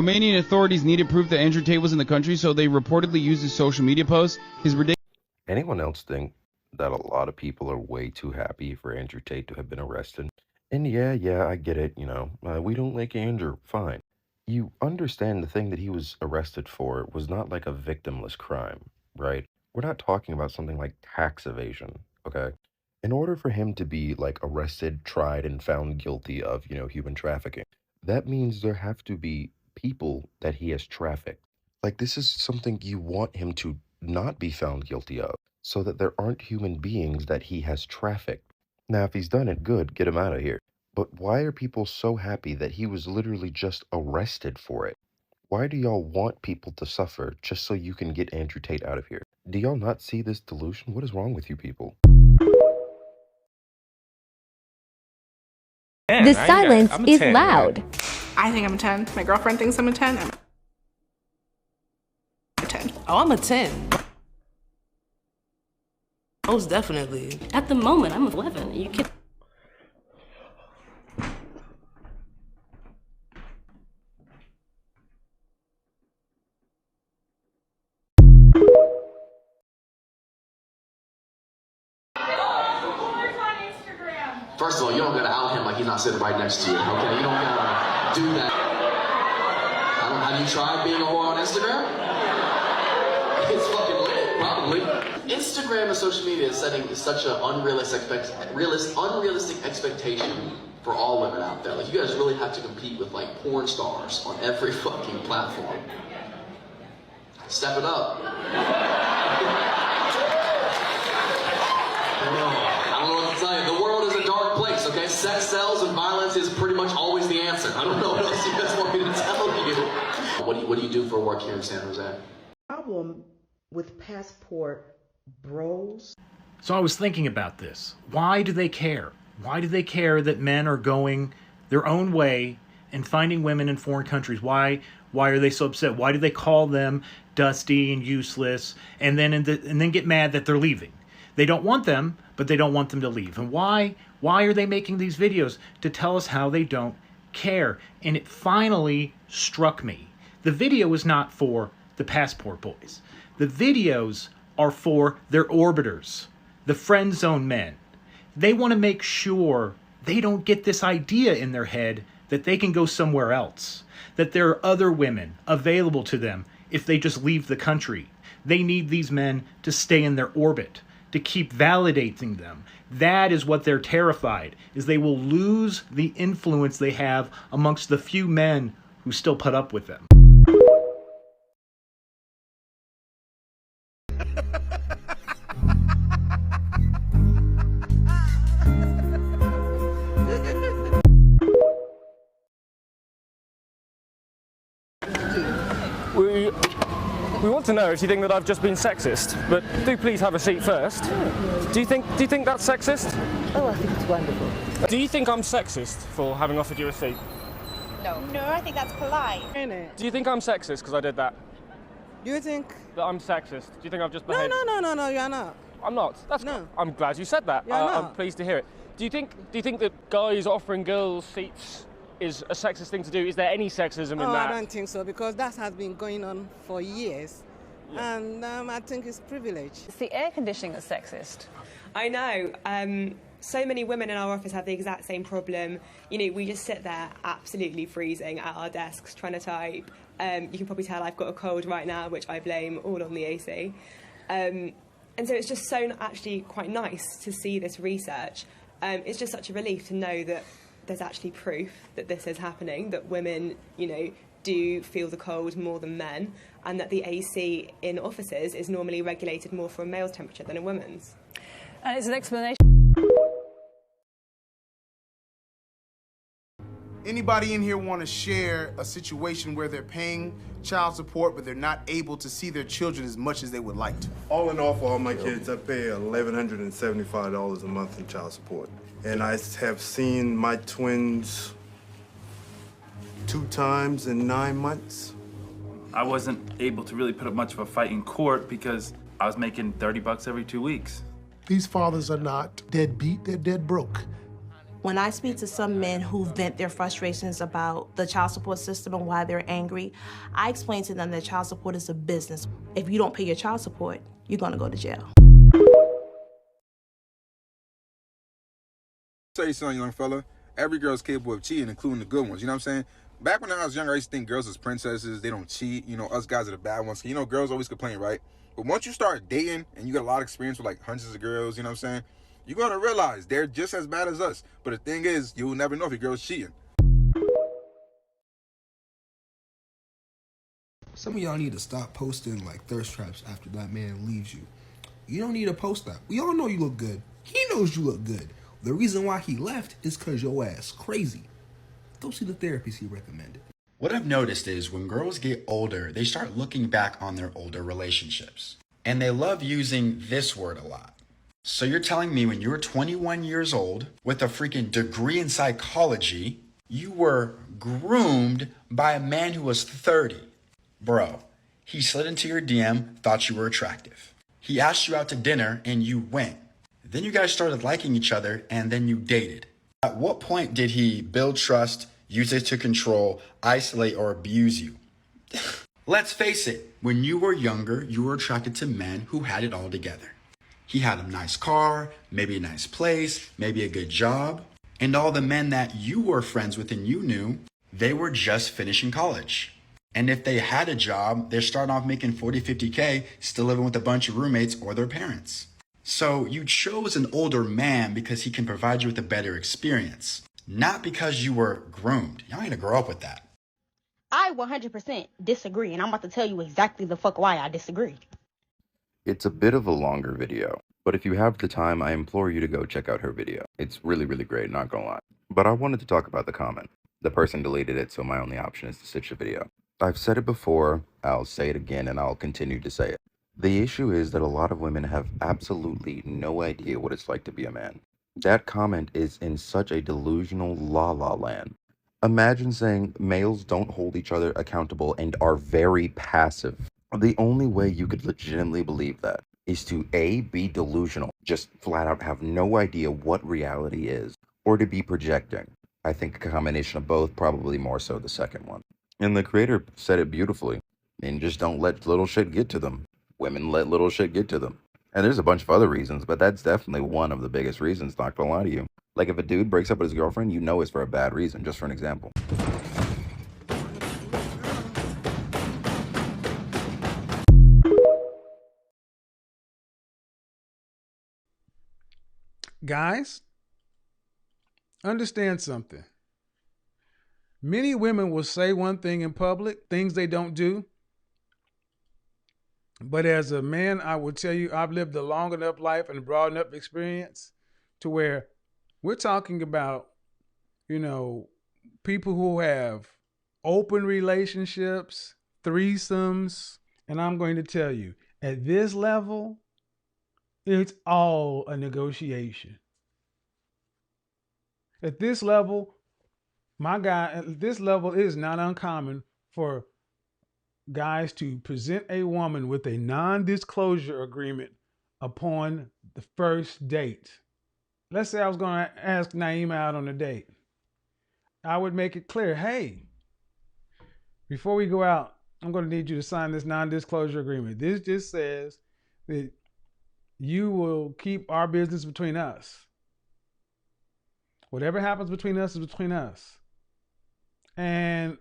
Romanian authorities needed proof that Andrew Tate was in the country, so they reportedly used his social media posts. His ridiculous... Anyone else think that a lot of people are way too happy for Andrew Tate to have been arrested? And yeah, I get it, we don't like Andrew, fine. You understand the thing that he was arrested for was not like a victimless crime, right? We're not talking about something like tax evasion, okay? In order for him to be like arrested, tried, and found guilty of, human trafficking, that means there have to be people that he has trafficked. Like, this is something you want him to not be found guilty of, so that there aren't human beings that he has trafficked. Now, if he's done it, good, get him out of here. But why are people so happy that he was literally just arrested for it? Why do y'all want people to suffer just so you can get Andrew Tate out of here? Do y'all not see this delusion? What is wrong with you people? The silence is loud. I think I'm a 10. My girlfriend thinks I'm a 10. I'm a 10. Oh, I'm a 10. Most definitely. At the moment, I'm 11. You can. First of all, you don't gotta out him like he's not sitting right next to you, okay? You don't gotta do that. Have you tried being a whore on Instagram? It's fucking lit, probably. Instagram and social media is setting such an unrealistic expectation for all women out there. Like, you guys really have to compete with like porn stars on every fucking platform. Step it up. I don't know what to tell you. The world is a dark place, okay? Sex sells and violence is pretty much always the answer. I don't know what else you guys want me to tell you. What do you do for work here in San Jose? Problem with passport bros. So I was thinking about this. Why do they care? Why do they care that men are going their own way and finding women in foreign countries? Why are they so upset? Why do they call them dusty and useless and then get mad that they're leaving? They don't want them, but they don't want them to leave. And why are they making these videos? To tell us how they don't care. And it finally struck me. The video is not for the passport boys. The videos are for their orbiters, the friend zone men. They want to make sure they don't get this idea in their head that they can go somewhere else, that there are other women available to them if they just leave the country. They need these men to stay in their orbit, to keep validating them. That is what they're terrified, is they will lose the influence they have amongst the few men who still put up with them. We want to know if you think that I've just been sexist, but do please have a seat first. Do you think that's sexist? Oh, I think it's wonderful. Do you think I'm sexist for having offered you a seat? No. No, I think that's polite. Do you think I'm sexist because I did that? Do you think? That I'm sexist? Do you think I've just behaved? No, you're not. I'm not. I'm glad you said that. I'm pleased to hear it. Do you think that guys offering girls seats is a sexist thing to do? Is there any sexism in that? I don't think so, because that has been going on for years. Yeah. And I think it's privilege. It's the air conditioning that's sexist. I know. So many women in our office have the exact same problem. We just sit there absolutely freezing at our desks trying to type. You can probably tell I've got a cold right now, which I blame all on the AC. And so it's just so actually quite nice to see this research. It's just such a relief to know that there's actually proof that this is happening, that women, do feel the cold more than men, and that the AC in offices is normally regulated more for a male's temperature than a woman's. And it's an explanation. Anybody in here want to share a situation where they're paying child support, but they're not able to see their children as much as they would like to? All in all, for all my kids, I pay $1,175 a month in child support. And I have seen my twins 2 times in 9 months. I wasn't able to really put up much of a fight in court because I was making $30 every 2 weeks. These fathers are not deadbeat, they're dead broke. When I speak to some men who vent their frustrations about the child support system and why they're angry, I explain to them that child support is a business. If you don't pay your child support, you're gonna go to jail. Tell you something, young fella. Every girl's capable of cheating, including the good ones. You know what I'm saying? Back when I was younger, I used to think girls was princesses. They don't cheat. You know, us guys are the bad ones. You know, girls always complain, right? But once you start dating and you got a lot of experience with like hundreds of girls, you know what I'm saying? You're going to realize they're just as bad as us. But the thing is, you'll never know if your girl's cheating. Some of y'all need to stop posting like thirst traps after that man leaves you. You don't need to post that. We all know you look good. He knows you look good. The reason why he left is because your ass crazy. Go see the therapist he recommended. What I've noticed is when girls get older, they start looking back on their older relationships. And they love using this word a lot. So you're telling me when you were 21 years old with a freaking degree in psychology, you were groomed by a man who was 30. Bro, he slid into your DM, thought you were attractive. He asked you out to dinner and you went. Then you guys started liking each other and then you dated. At what point did he build trust, use it to control, isolate, or abuse you? Let's face it, when you were younger, you were attracted to men who had it all together. He had a nice car, maybe a nice place, maybe a good job. And all the men that you were friends with and you knew, they were just finishing college. And if they had a job, they're starting off making 40, 50K, still living with a bunch of roommates or their parents. So you chose an older man because he can provide you with a better experience, not because you were groomed. Y'all ain't gonna grow up with that. I 100% disagree, and I'm about to tell you exactly the fuck why I disagree. It's a bit of a longer video, but if you have the time, I implore you to go check out her video. It's really, really great, not gonna lie. But I wanted to talk about the comment. The person deleted it, so my only option is to stitch the video. I've said it before, I'll say it again, and I'll continue to say it. The issue is that a lot of women have absolutely no idea what it's like to be a man. That comment is in such a delusional la-la land. Imagine saying males don't hold each other accountable and are very passive. The only way you could legitimately believe that is to A, be delusional, just flat out have no idea what reality is, or to be projecting. I think a combination of both, probably more so the second one. And the creator said it beautifully. Men just don't let little shit get to them. Women let little shit get to them. And there's a bunch of other reasons, but that's definitely one of the biggest reasons, not gonna lie to you. Like if a dude breaks up with his girlfriend, you know it's for a bad reason, just for an example. Guys, understand something. Many women will say one thing in public, things they don't do. But as a man, I will tell you, I've lived a long enough life and broad enough experience to where we're talking about, people who have open relationships, threesomes. And I'm going to tell you, at this level, it's all a negotiation. At this level, it is not uncommon for guys to present a woman with a non-disclosure agreement upon the first date. Let's say I was going to ask Naima out on a date. I would make it clear, hey, before we go out, I'm going to need you to sign this non-disclosure agreement. This just says that you will keep our business between us. Whatever happens between us is between us. And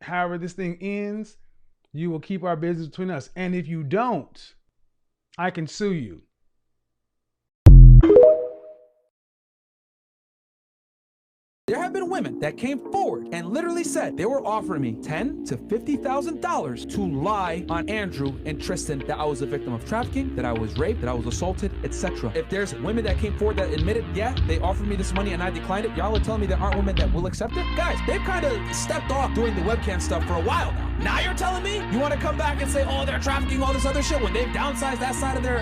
however this thing ends, you will keep our business between us. And if you don't, I can sue you. There have been women that came forward and literally said they were offering me $10,000 to $50,000 to lie on Andrew and Tristan that I was a victim of trafficking, that I was raped, that I was assaulted, etc. If there's women that came forward that admitted, yeah, they offered me this money and I declined it, y'all are telling me there aren't women that will accept it? Guys, they've kind of stepped off doing the webcam stuff for a while now. Now you're telling me you want to come back and say, oh, they're trafficking, all this other shit, when they've downsized that side of their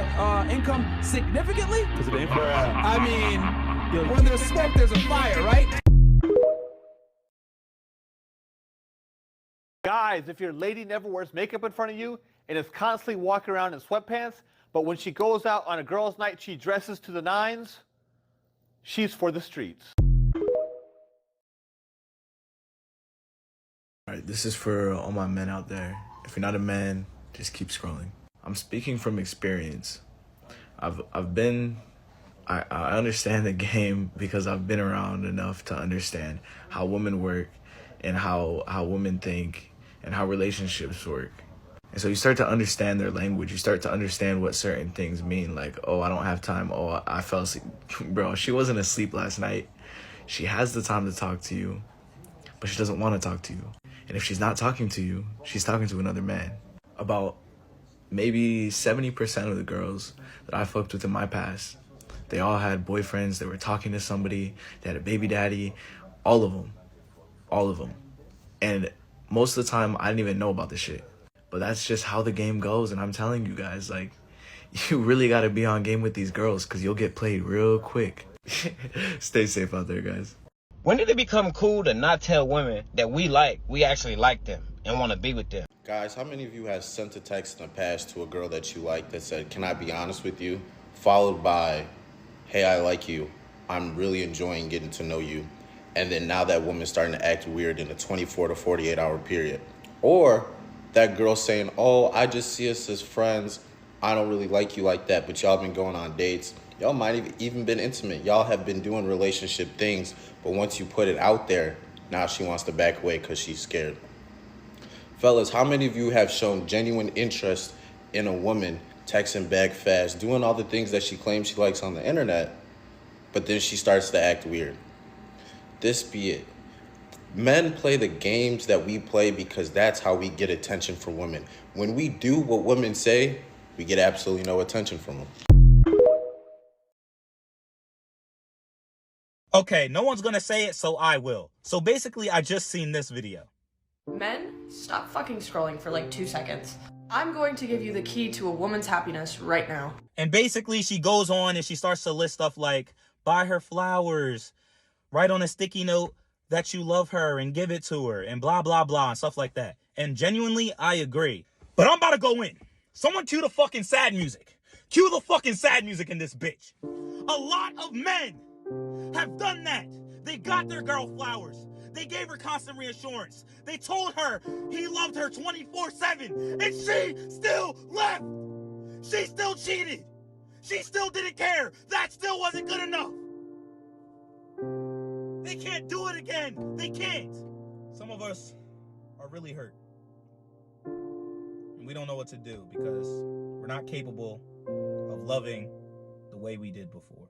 income significantly? Because it ain't for I mean, when there's smoke, there's a fire, right? Guys, if your lady never wears makeup in front of you and is constantly walking around in sweatpants, but when she goes out on a girls' night, she dresses to the nines, she's for the streets. All right, this is for all my men out there. If you're not a man, just keep scrolling. I'm speaking from experience. I understand the game because I've been around enough to understand how women work and how women think and how relationships work. And so you start to understand their language. You start to understand what certain things mean. Like, oh, I don't have time. Oh, I fell asleep. Bro, she wasn't asleep last night. She has the time to talk to you, but she doesn't want to talk to you. And if she's not talking to you, she's talking to another man. About maybe 70% of the girls that I fucked with in my past, they all had boyfriends, they were talking to somebody, they had a baby daddy, all of them. And most of the time, I didn't even know about this shit. But that's just how the game goes, and I'm telling you guys, like, you really gotta be on game with these girls, because you'll get played real quick. Stay safe out there, guys. When did it become cool to not tell women that we actually like them and want to be with them? Guys, how many of you have sent a text in the past to a girl that you like that said, "Can I be honest with you?" Followed by, "Hey, I like you. I'm really enjoying getting to know you." And then now that woman's starting to act weird in a 24 to 48 hour period. Or that girl saying, "Oh, I just see us as friends. I don't really like you like that, but y'all been going on dates. Y'all might have even been intimate. Y'all have been doing relationship things, but once you put it out there, now she wants to back away because she's scared." Fellas, how many of you have shown genuine interest in a woman, texting back fast, doing all the things that she claims she likes on the internet, but then she starts to act weird? This be it. Men play the games that we play because that's how we get attention from women. When we do what women say, we get absolutely no attention from them. Okay, no one's gonna say it, so I will. So basically, I just seen this video. Men, stop fucking scrolling for like 2 seconds. I'm going to give you the key to a woman's happiness right now. And basically, she goes on and she starts to list stuff like, buy her flowers, write on a sticky note that you love her and give it to her, and blah, blah, blah, and stuff like that. And genuinely, I agree. But I'm about to go in. Someone cue the fucking sad music. Cue the fucking sad music in this bitch. A lot of men have done that. They got their girl flowers. They gave her constant reassurance. They told her he loved her 24/7, and she still left. She still cheated. She still didn't care. That still wasn't good enough. They can't do it again. They can't. Some of us are really hurt. And we don't know what to do because we're not capable of loving the way we did before.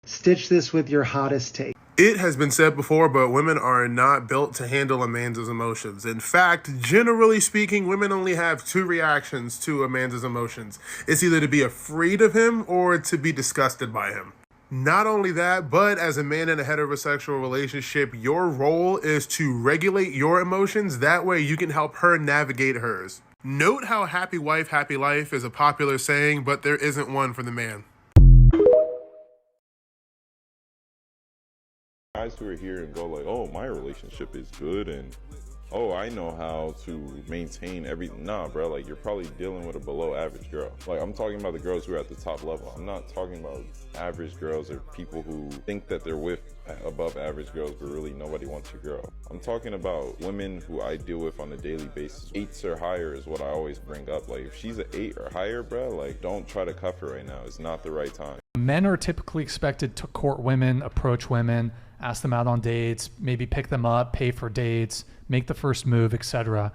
Stitch this with your hottest take. It has been said before, but women are not built to handle a man's emotions. In fact, generally speaking, women only have two reactions to a man's emotions. It's either to be afraid of him or to be disgusted by him. Not only that, but as a man in a heterosexual relationship, your role is to regulate your emotions. That way you can help her navigate hers. Note how happy wife, happy life is a popular saying, but there isn't one for the man. Guys who are here and go like, oh, my relationship is good and oh, I know how to maintain everything. Nah, bro, like you're probably dealing with a below average girl. Like I'm talking about the girls who are at the top level. I'm not talking about average girls or people who think that they're with above average girls, but really nobody wants your girl. I'm talking about women who I deal with on a daily basis. 8s or higher is what I always bring up. Like if she's an 8 or higher, bro, like don't try to cuff her right now. It's not the right time. Men are typically expected to court women, approach women, ask them out on dates, maybe pick them up, pay for dates, make the first move, etc.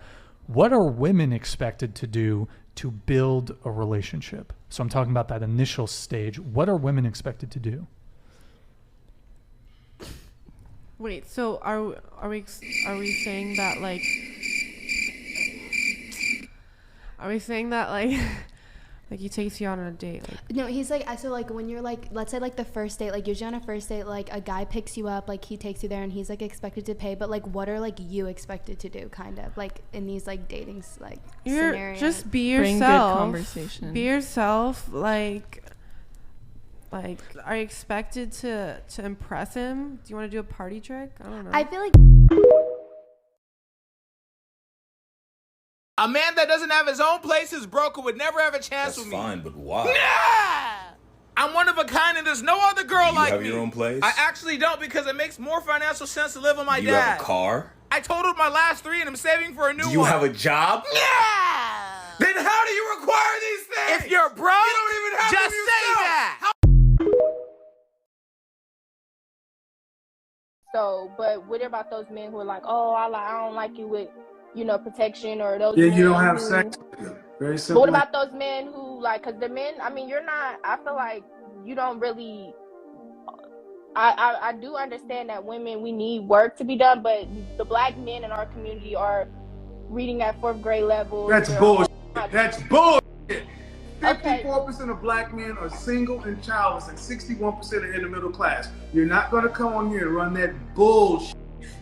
What are women expected to do to build a relationship? So I'm talking about that initial stage. What are women expected to do? Wait, so are we saying that like like he takes you out on a date? Like. No, he's like, so like when you're like, let's say like the first date, like usually on a first date, like a guy picks you up, like he takes you there and he's like expected to pay, but like what are like you expected to do kind of like in these like dating like scenarios? Just be yourself. Bring good conversation. Be yourself. Like are you expected to impress him? Do you want to do a party trick? I don't know. I feel like a man that doesn't have his own place is broke and would never have a chance with me. That's fine, but why? Nah! I'm one of a kind and there's no other girl like me. You have your own place? I actually don't because it makes more financial sense to live with my Do you dad. have a car? I totaled my last 3 and I'm saving for a new one. Do you have a job? Yeah! Then how do you require these things? If you're broke, you don't even have just them say yourself. that. So, but what about those men who are like, oh, I don't like you with, protection, or those Yeah, men you don't have who, sex with them. Very But simple. what about those men who, like, because the men, I mean, you're not, I feel like you don't really, I do understand that women, we need work to be done, but the black men in our community are reading at 4th grade level. That's bullshit. That's bullshit. Okay. 54% of black men are single and childless, and 61% are in the middle class. You're not going to come on here and run that bullshit.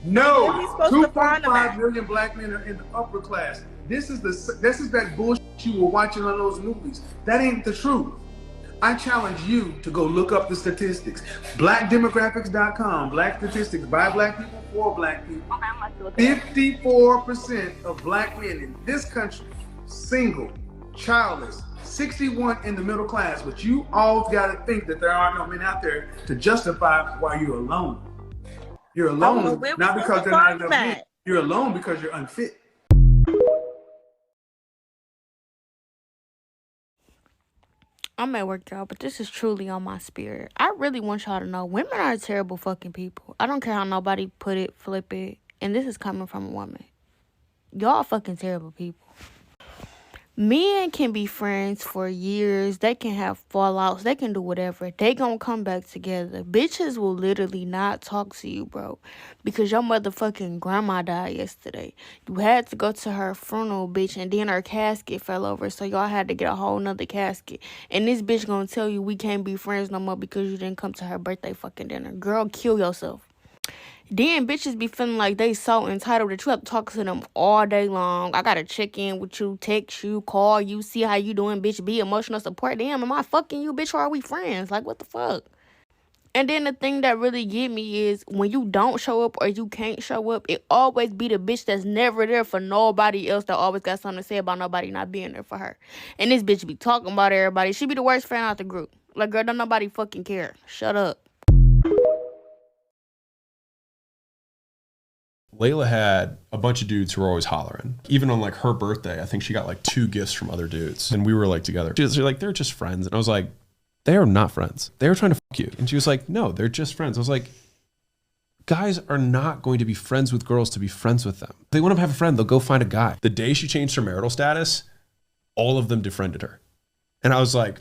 No, Where are we supposed to find them 2.5 at? million black men are in the upper class. This is that bullshit you were watching on those movies. That ain't the truth. I challenge you to go look up the statistics. Blackdemographics.com, black statistics by black people for black people. 54% of black men in this country, single, childless, 61 in the middle class. But you all got to think that there are no men out there to justify why you're alone. You're alone, not because they're not enough men. You're alone because you're unfit. I'm at work, y'all, but this is truly on my spirit. I really want y'all to know women are terrible fucking people. I don't care how nobody put it, flip it, and this is coming from a woman. Y'all fucking terrible people. Men can be friends for years. They can have fallouts. They can do whatever. They gonna come back together. Bitches will literally not talk to you, bro, because your motherfucking grandma died yesterday. You had to go to her funeral, bitch, and then her casket fell over, so y'all had to get a whole nother casket. And this bitch gonna tell you we can't be friends no more because you didn't come to her birthday fucking dinner. Girl, kill yourself. Then bitches be feeling like they so entitled that you have to talk to them all day long. I gotta check in with you, text you, call you, see how you doing, bitch. Be emotional support. Damn, am I fucking you, bitch, or are we friends? Like, what the fuck? And then the thing that really get me is when you don't show up or you can't show up, it always be the bitch that's never there for nobody else that always got something to say about nobody not being there for her. And this bitch be talking about everybody. She be the worst friend out the group. Like, girl, don't nobody fucking care. Shut up. Layla had a bunch of dudes who were always hollering. Even on like her birthday, I think she got like 2 gifts from other dudes. And we were like together. She was like, they're just friends. And I was like, they are not friends. They were trying to fuck you. And she was like, no, they're just friends. I was like, guys are not going to be friends with girls to be friends with them. If they want to have a friend, they'll go find a guy. The day she changed her marital status, all of them defriended her. And I was like,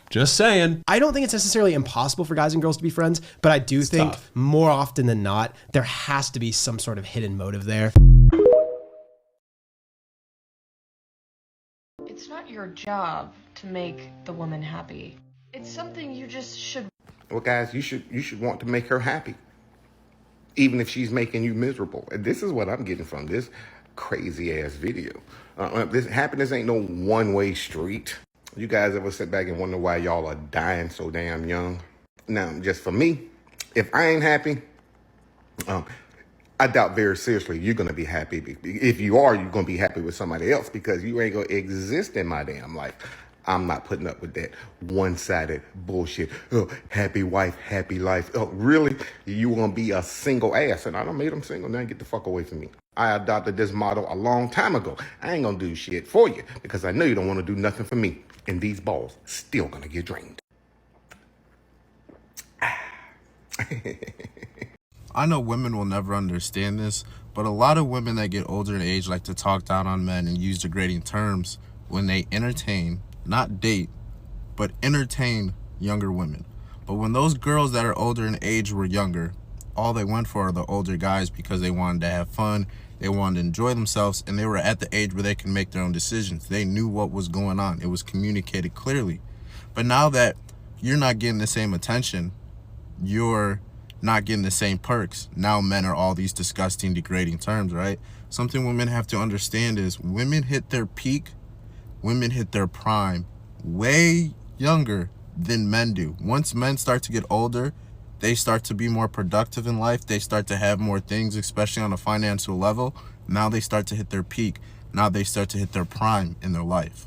just saying. I don't think it's necessarily impossible for guys and girls to be friends, but I do think more often than not, there has to be some sort of hidden motive there. It's not your job to make the woman happy. It's something you just should. Well, guys, you should want to make her happy, even if she's making you miserable. And this is what I'm getting from this crazy ass video. This happiness ain't no one-way street. You guys ever sit back and wonder why y'all are dying so damn young? Now, just for me, if I ain't happy, I doubt very seriously you're going to be happy. If you are, you're going to be happy with somebody else because you ain't going to exist in my damn life. I'm not putting up with that one-sided bullshit. Oh, happy wife, happy life. Oh, really? You going to be a single ass. And I done made them single. Now get the fuck away from me. I adopted this motto a long time ago. I ain't going to do shit for you because I know you don't want to do nothing for me. And these balls still going to get drained. I know women will never understand this, but a lot of women that get older in age like to talk down on men and use degrading terms when they entertain, not date, but entertain younger women. But when those girls that are older in age were younger, all they went for are the older guys because they wanted to have fun, they wanted to enjoy themselves, and they were at the age where they can make their own decisions. They knew what was going on. It was communicated clearly. But now that you're not getting the same attention, you're not getting the same perks. Now men are all these disgusting, degrading terms, right? Something women have to understand is women hit their peak, women hit their prime way younger than men do. Once men start to get older, they start to be more productive in life. They start to have more things, especially on a financial level. Now they start to hit their peak. Now they start to hit their prime in their life.